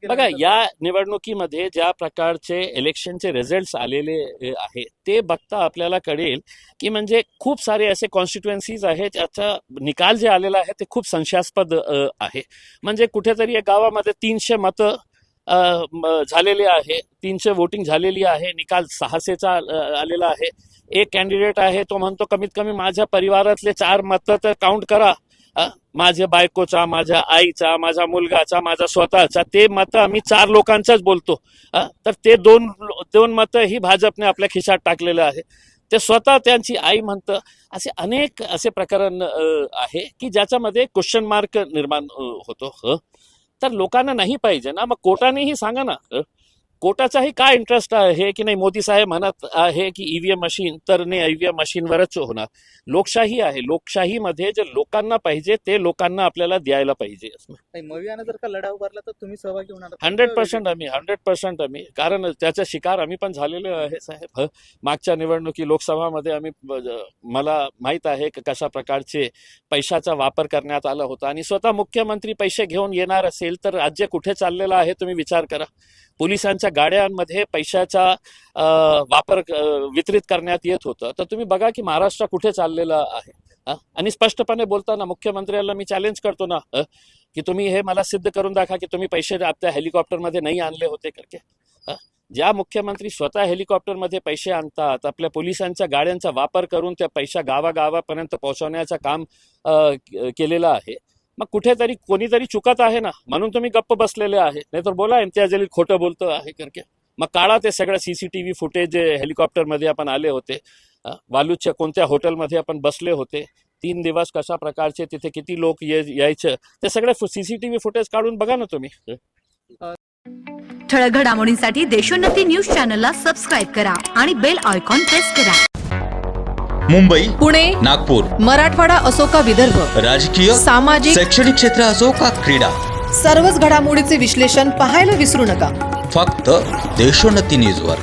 बघा, या निवडणुकीमध्ये ज्या प्रकारचे इलेक्शनचे रिझल्ट्स आलेले आहे ते बघता आपल्याला कळेल की म्हणजे खूप सारे असे कॉन्स्टिट्युएन्सीज आहेत ज्याचा निकाल जे आलेला आहे ते खूप संशयास्पद आहे. म्हणजे कुठेतरी एक गावामध्ये 300 मतं झालेले आहे, 300 वोटिंग झालेली आहे, निकाल 600चा आलेला आहे. एक कॅन्डिडेट आहे तो म्हणतो कमीत कमी माझ्या परिवारातले 4 मतं तर काउंट करा, माझ्या बायकोचा, माझ्या आईचा, माझ्या मुलगाचा, माझा स्वतःचा, ते मतं आम्ही 4 लोकांचाच बोलतो. तर ते दोन मतं ही भाजपने आपल्या खिशात टाकलेलं आहे. ते स्वतः त्यांची आई म्हणतं. असे अनेक असे प्रकरण आहे की ज्याच्यामध्ये क्वेश्चन मार्क निर्माण होतो. तर लोकांना नाही पाहिजे ना, मग कोर्टानेही सांगा ना, कोर्टाचाही काय इंटरेस्ट आहे की नाही. मोदी साहेब म्हणत आहे की ईव्हीएम मशीन, तर नाही, ईव्हीएम मशीनवरच होणार. लोकशाही आहे, लोकशाहीमध्ये जे लोकांना पाहिजे ते लोकांना आपल्याला द्यायला पाहिजे. मवियाने जर का लढा उभारला तर तुम्ही सहभागी होणार? 100% आम्ही, कारण त्याचा शिकार आम्ही पण झालेलो आहे साहेब. मागच्या निवडणुकी लोकसभामध्ये आम्ही, मला माहीत आहे की कशा प्रकारचे पैशाचा वापर करण्यात आला होता. आणि स्वतः मुख्यमंत्री पैसे घेऊन येणार असेल तर राज्य कुठे चाललेलं आहे तुम्ही विचार करा. पोलिसांच्या गाड्यांमध्ये पैशाचा वापर वितरित करण्यात येत होतं. तर तुम्ही बघा की महाराष्ट्र कुठे चाललेलं आहे. आणि स्पष्टपणे बोलताना मुख्यमंत्र्याला मी चॅलेंज करतो ना की तुम्ही हे मला सिद्ध करून दाखवा की तुम्ही पैसे आपल्या हेलिकॉप्टरमध्ये नाही आणले होते करके. ज्या मुख्यमंत्री स्वतः हेलिकॉप्टरमध्ये पैसे आणतात, आपल्या पोलिसांच्या गाड्यांचा वापर करून त्या पैसा गावागावापर्यंत पोहोचवण्याचं काम केलेलं आहे, मग कुठेतरी कोणीतरी चुकत आहे ना, म्हणून तुम्ही गप्प बसलेले आहे. नाहीतर बोला इम्तियाज जलील खोटं बोलतो आहे करके. मग काढा ते सगळं CCTV फुटेज जे हेलिकॉप्टरमध्ये आपण आले होते, वालूच्या कोणत्या हॉटेलमध्ये आपण बसले होते, 3 दिवस कशा प्रकारचे तिथे किती लोक यायचे, ते सगळे CCTV फुटेज काढून बघा ना तुम्ही. ठळक घडामोडींसाठी देशोन्नती न्यूज चॅनलला सबस्क्राईब करा आणि बेल आयकॉन प्रेस करा. मुंबई, पुणे, नागपूर, मराठवाडा असो का विदर्भ, राजकीय, सामाजिक, शैक्षणिक क्षेत्र असो का क्रीडा, सर्वच घडामोडीचे विश्लेषण पाहायला विसरू नका. फक्त देशोन्नती न्यूजवर.